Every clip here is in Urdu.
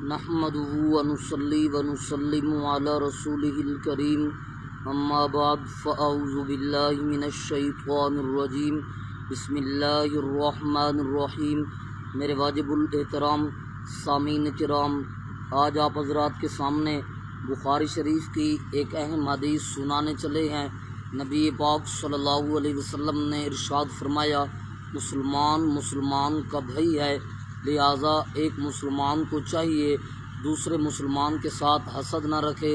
نحمده ونصلي ونسلم على رسوله الكريم اما بعد فاعوذ بالله من الشیطان الرجیم بسم اللہ الرحمن الرحیم۔ میرے واجب الاحترام سامعین کرام، آج آپ حضرات کے سامنے بخاری شریف کی ایک اہم حدیث سنانے چلے ہیں۔ نبی پاک صلی اللہ علیہ وسلم نے ارشاد فرمایا، مسلمان کا بھائی ہے، لہٰذا ایک مسلمان کو چاہیے دوسرے مسلمان کے ساتھ حسد نہ رکھے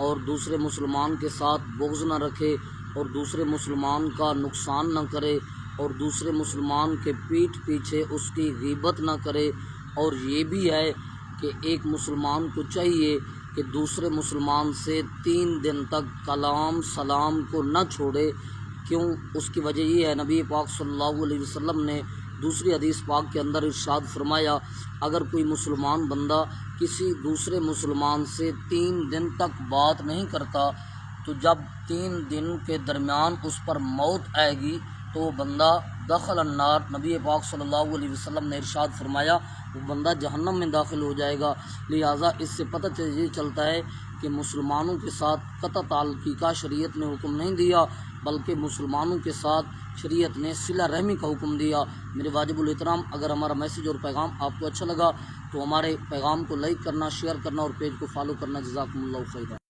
اور دوسرے مسلمان کے ساتھ بغض نہ رکھے اور دوسرے مسلمان کا نقصان نہ کرے اور دوسرے مسلمان کے پیٹھ پیچھے اس کی غیبت نہ کرے۔ اور یہ بھی ہے کہ ایک مسلمان کو چاہیے کہ دوسرے مسلمان سے 3 دن تک کلام سلام کو نہ چھوڑے۔ کیوں؟ اس کی وجہ یہ ہے، نبی پاک صلی اللہ علیہ وسلم نے دوسری حدیث پاک کے اندر ارشاد فرمایا، اگر کوئی مسلمان بندہ کسی دوسرے مسلمان سے 3 دن تک بات نہیں کرتا تو جب 3 دن کے درمیان اس پر موت آئے گی تو وہ بندہ دخل النار، نبی پاک صلی اللہ علیہ وسلم نے ارشاد فرمایا وہ بندہ جہنم میں داخل ہو جائے گا۔ لہٰذا اس سے پتہ یہ چلتا ہے کہ مسلمانوں کے ساتھ قطع تعلقی کا شریعت نے حکم نہیں دیا، بلکہ مسلمانوں کے ساتھ شریعت نے صلہ رحمی کا حکم دیا۔ میرے واجب الاحترام، اگر ہمارا میسیج اور پیغام آپ کو اچھا لگا تو ہمارے پیغام کو لائک کرنا، شیئر کرنا اور پیج کو فالو کرنا۔ جزاکم اللہ خیرا۔